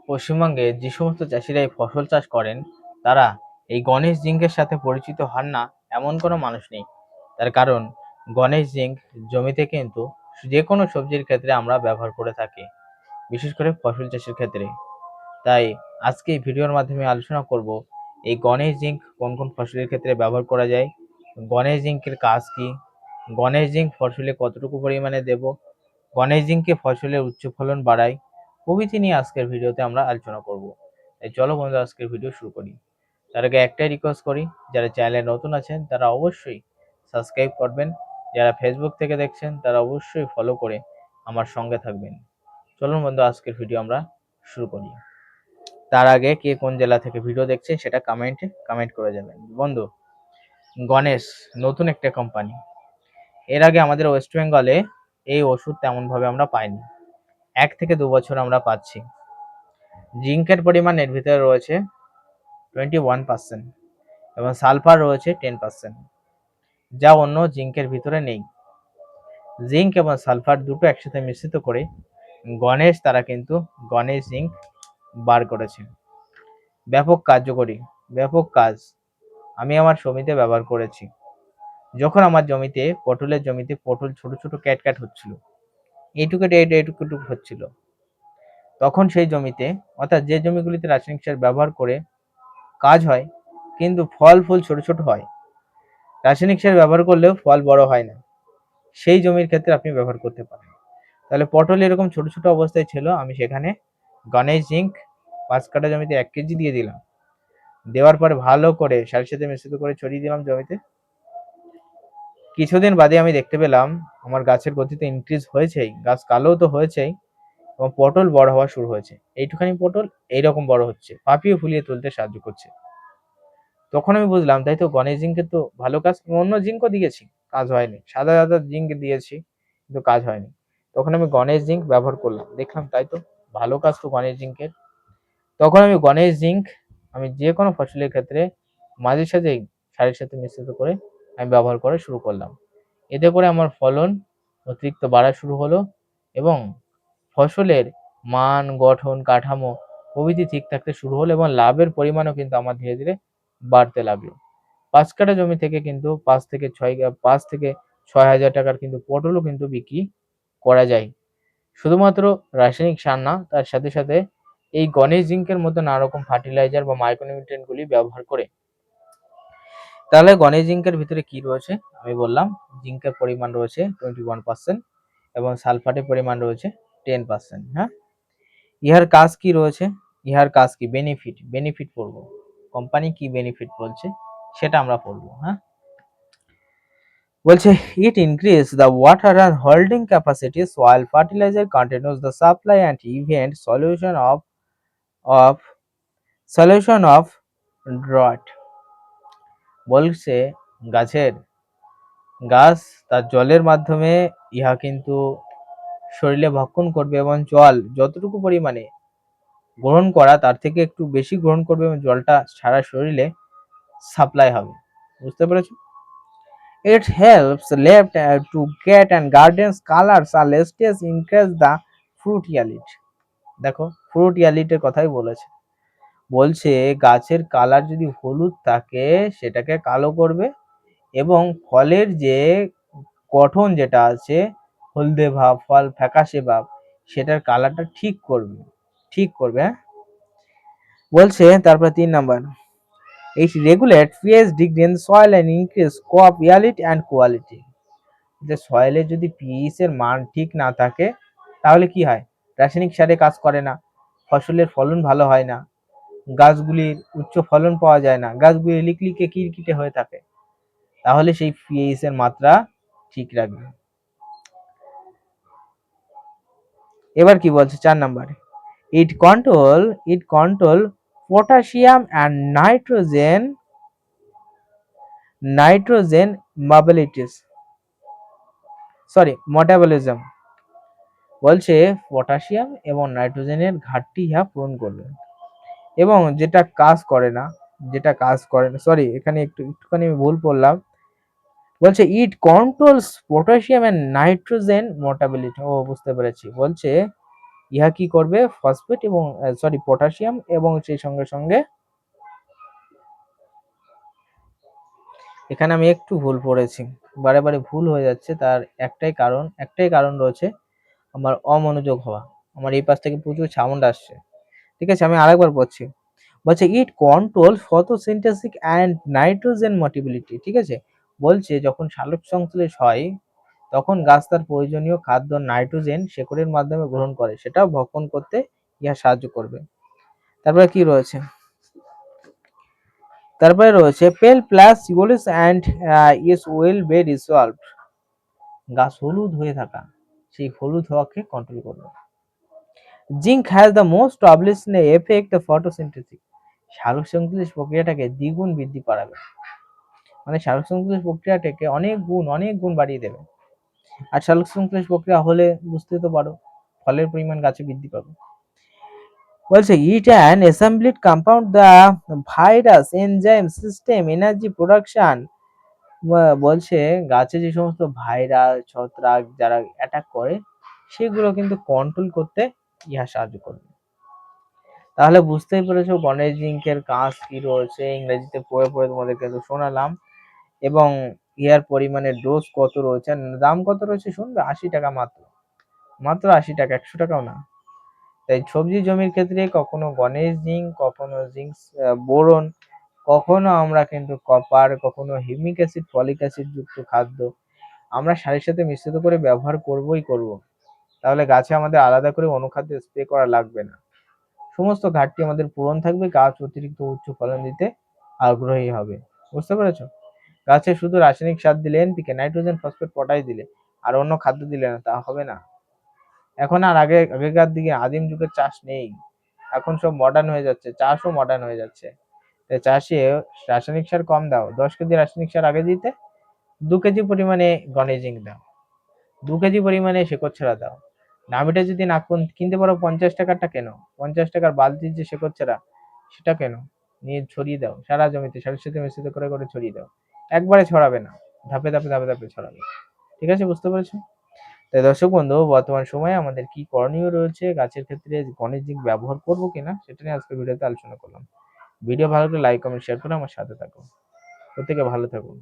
পশ্চিমবঙ্গে যে সমস্ত চাষিরা এই ফসল চাষ করেন তারা এই গণেশ জিঙ্কের সাথে পরিচিত হন না এমন কোনো মানুষ নেই। তার কারণ গণেশ জিঙ্ক জমিতে কিন্তু যে কোনো সবজির ক্ষেত্রে আমরা ব্যবহার করে থাকি, বিশেষ করে ফসল চাষের ক্ষেত্রে। তাই আজকে এই ভিডিওর মাধ্যমে আলোচনা করব এই গণেশ জিঙ্ক কোন কোন ফসলের ক্ষেত্রে ব্যবহার করা যায়, গণেশ জিঙ্কের কাজ কি, গণেশ জিঙ্ক ফসলে কতটুকু পরিমাণে দেব, গণেশ জিঙ্কে ফসলের উচ্চ ফলন বাড়ায় প্রভৃতি নিয়ে আজকের ভিডিওতে আমরা আলোচনা করব। তাই চলো বন্ধু আজকের ভিডিও শুরু করি। তার আগে একটাই রিকোয়েস্ট করি, যারা চ্যানেলে নতুন আছেন তারা অবশ্যই সাবস্ক্রাইব করবেন, যারা ফেসবুক থেকে দেখছেন তারা অবশ্যই ফলো করে আমার সঙ্গে থাকবেন। চলুন বন্ধু আজকের ভিডিও আমরা শুরু করি। তার আগে কে কোন জেলা থেকে ভিডিও দেখছেন সেটা কমেন্ট করে যাবেন। বন্ধু, গণেশ নতুন একটা কোম্পানি। এর আগে আমাদের ওয়েস্ট বেঙ্গলে এই ওষুধ তেমন ভাবে আমরা পাইনি, 1 থেকে 2 বছর আমরা পাচ্ছি। জিঙ্কের পরিমাণ এর ভিতরে রয়েছে 21% এবং সালফার রয়েছে 10%, যা অন্য জিঙ্কের ভিতরে নেই। জিঙ্ক এবং সালফার দুটো একসাথে মিশ্রিত করে গণেশ তারা কিন্তু গণেশ জিঙ্ক বার করেছে। ব্যাপক কার্যকরী, ব্যাপক কাজ। আমি আমার জমিতে ব্যবহার করেছি। যখন আমার জমিতে পটলের জমিতে পটল ছোট ছোট ক্যাট হচ্ছিল, এইটুকু হচ্ছিল, তখন সেই জমিতে, অর্থাৎ যে জমিগুলিতে রাসায়নিক সার ব্যবহার করে কাজ হয় কিন্তু ফল ফুল ছোট ছোট হয়, রাসায়নিক সার ব্যবহার করলেও ফল বড় হয় না, সেই জমির ক্ষেত্রে আপনি ব্যবহার করতে পারেন। তাহলে পটল এরকম ছোট ছোট অবস্থায় ছিল, আমি সেখানে গণেশ জিঙ্ক 5 কাঠা জমিতে 1 কেজি দিয়ে দিলাম। দেওয়ার পরে ভালো করে সারের সাথে মিশ্রিত করে ছড়িয়ে দিলাম জমিতে। কিছুদিন বাদে আমি দেখতে পেলাম আমার গাছের গতি তো ইনক্রিজ হয়েছেই, গাছ কালো তো হয়েছেই, এবং পটল বড় হওয়া শুরু হয়েছে। এইটুখানি পটল এইরকম বড় হচ্ছে, পাপিয়ে ফুলিয়ে তুলতে সাহায্য করছে। তখন আমি বুঝলাম তাই তো, গণেশ জিঙ্কের তো ভালো কাজ। অন্য জিঙ্কও দিয়েছি, কাজ হয়নি, সাদা সাদা জিঙ্ক দিয়েছি কিন্তু কাজ হয়নি। তখন আমি গণেশ জিঙ্ক ব্যবহার করলাম, দেখলাম তাই তো ভালো কাজ তো গণেশ জিঙ্কের। তখন আমি গণেশ জিঙ্ক আমি যে কোনো ফসলের ক্ষেত্রে মাঝে সাঝেই সারের সাথে মিশ্রিত করে আমি ব্যবহার করা শুরু করলাম। এতে করে আমার ফলন অতিরিক্ত বাড়া শুরু হলো এবং ফসলের মান, গঠন, কাঠামো প্রভৃতি ঠিক থাকতে শুরু হলো এবং লাভের পরিমাণও কিন্তু আমার ধীরে ধীরে বাড়তে লাগলো। 5 কাঠা জমি থেকে কিন্তু 5 থেকে 6 হাজার টাকার কিন্তু পটলও কিন্তু বিক্রি করা যায়, শুধুমাত্র রাসায়নিক সার না, তার সাথে সাথে এই গণেশ জিঙ্কের মতো নানা রকম ফার্টিলাইজার বা মাইক্রোনিউট্রিয়েন্ট গুলি ব্যবহার করে। তাহলে গণেশ জিঙ্কের ভিতরে কি রয়েছে আমি বললাম, জিঙ্কের পরিমাণ রয়েছে 21% এবং সালফারের পরিমাণ রয়েছে 10%। হ্যাঁ, ইহার কাজ কি রয়েছে, ইহার কাজ কি, বেনিফিট পড়বো, কোম্পানি কি বেনিফিট বলছে সেটা আমরা পড়বো। হ্যাঁ, বলছে it increase the water and holding capacity, soil fertilizer continues the supply and event of solution of drought। বলছে গাছ তার জলের মাধ্যমে ইহা কিন্তু শরীরে ভক্ষণ করবে এবং জল যতটুকু পরিমাণে গ্রহণ করা তার থেকে একটু বেশি গ্রহণ করবে এবং জলটা সারা শরীরে সাপ্লাই হবে। বুঝতে পেরেছো? It helps left to get and gardens colors are less increase the fruit yield। দেখো ফ্রুট ইয়ালিটের কথাই বলেছে, বলছে গাছের কালার যদি হলুদ থাকে সেটাকে কালো করবে এবং ফলের যে গঠন যেটা আছে হলদে ভাব, ফল ফ্যাকাশে ভাব, সেটার কালারটা ঠিক করবে। হ্যাঁ, বলছে তারপর 3 number, it regulate pH degree in soil and increase crop yield and quality। যে সয়েলে যদি পিএইচ এর মান ঠিক না থাকে তাহলে কি হয়, রাসায়নিক সারে কাজ করে না, ফসলের ফলন ভালো হয় না, গাছগুলির উচ্চ ফলন পাওয়া যায় না, গাছগুলি লিকলিকে কিরকিটে হয়ে থাকে। তাহলে সেই পিএইচ এর মাত্রা ঠিক রাখবে। এবার কি বলছে 4 number, it control potassium and nitrogen metabolism। বলছে পটাশিয়াম এবং নাইট্রোজেনের ঘাটতি ইহা পূরণ করবে এবং সরি এখানে একটুখানি ভুল পড়লাম, বলছে ইট কন্ট্রোলস পটাশিয়াম এন্ড নাইট্রোজেন মোটাবিলিটি। ও বুঝতে পেরেছি, বলছে ইহা কি করবে, ফসফেট এবং পটাশিয়াম এবং সেই সঙ্গে সঙ্গে এখানে আমি একটু ভুল পড়েছি, বারে বারে ভুল হয়ে যাচ্ছে। তার একটাই কারণ রয়েছে, আমার অমনোযোগ হওয়া। আমার এই পাশ থেকে প্রচুর সাউন্ড আসছে। ঠিক আছে, আমি আরেকবার পড়ছি। বলছে ইট কন্ট্রোল ফটোসিনথেসিস অ্যান্ড নাইট্রোজেন মোটিবিলিটি। ঠিক আছে, বলছে যখন সালোক সংশ্লেষ হয় তখন গাছ তার প্রয়োজনীয় খাদ্য নাইট্রোজেন শেকড়ের মাধ্যমে গ্রহণ করে, সেটাও ভক্ষণ করতে ইহা সাহায্য করবে। তারপরে কি রয়েছে, পেল প্লাস ইউলিস অ্যান্ড ইস ওয়েল বে রিসলভ। গাছ হলুদ হয়ে থাকা, সেই হলুদ হওয়াকে কন্ট্রোল করবে। Zinc has the most established effect the photosynthesis. সালোক সংশ্লেষ প্রক্রিয়াটাকে দ্বিগুণ বৃদ্ধি পাবে, মানে সালোক সংশ্লেষ প্রক্রিয়াটাকে অনেক গুণ বাড়িয়ে দেবে। আর সালোক সংশ্লেষ প্রক্রিয়া হলে বুঝতে তো পারো, ফলের পরিমাণ গাছে বৃদ্ধি পাবে। বলছে it an assembled compound the virus enzyme system energy production. বলছে গাছে যে সমস্ত ভাইরাস ছত্রাক যারা অ্যাটাক করে সেগুলো কিন্তু কন্ট্রোল করতে ইহা সাহায্য করবে। তাহলে বুঝতেই পেরেছো গণেশ জিঙ্কের কাজ কি রয়েছে, ইংরেজিতে পড়ে পড়ে তোমাদের কিন্তু শোনালাম। এবং ইহার পরিমাণের ডোজ কত রয়েছে, দাম কত রয়েছে শুনবে, 80 টাকা মাত্র, মাত্র 80 টাকা, 100 টাকাও না। তাই সবজি জমির ক্ষেত্রে কখনো গণেশ জিঙ্ক, কখনো জিঙ্ক বোরন, কখনো আমরা কিন্তু কপার, কখনো হিউমিক অ্যাসিড, ফলিক অ্যাসিড যুক্ত খাদ্য আমরা সারের সাথে মিশ্রিত করে ব্যবহার করবই করব। তাহলে গাছে আমাদের আলাদা করে অনুখাদ্য স্প্রে করা লাগবে না, সমস্ত ঘাটতি আমাদের পূরণ থাকবে, গাছ অতিরিক্ত উচ্চ ফলন দিতে আগ্রহী হবে। বুঝতে পেরেছো? গাছে শুধু রাসায়নিক সার দিলে, এনপিকে, নাইট্রোজেন, ফসফেট, পটাশ দিলে আর অন্য খাদ্য দিলে না তা হবে না। এখন আর আগেকার দিকে আদিম যুগের চাষ নেই, এখন সব মডার্ন হয়ে যাচ্ছে, চাষও মডার্ন হয়ে যাচ্ছে। তাই চাষে রাসায়নিক সার কম দাও, 10 কেজি রাসায়নিক সার আগে দিতে 2 কেজি পরিমাণে গণেশ জিঙ্ক দাও, 2 কেজি পরিমাণে শেকড় ছাড়া দাও। নামিটা যদি না কিনতে পারো 50 টাকারটা কেন, 50 টাকার বালতির যে শেকড় ছাড়া সেটা কেন, নিয়ে ছড়িয়ে দাও সারা জমিতে, সারের সাথে মিশ্রিত করে করে ছড়িয়ে দাও। একবারে ছড়াবে না, ধাপে ধাপে ধাপে ধাপে ছড়াবে। ঠিক আছে, বুঝতে পেরেছো? তাই দর্শক বন্ধু, বর্তমান সময়ে আমাদের কি করণীয় রয়েছে, গাছের ক্ষেত্রে গণেশ জিঙ্ক ব্যবহার করবো কিনা সেটা নিয়ে আজকে ভিডিওতে আলোচনা করলাম। ভিডিও ভালো লাগলে লাইক কমেন্ট শেয়ার করে আমার সাথে থাকো। প্রত্যেকে ভালো থাকুন।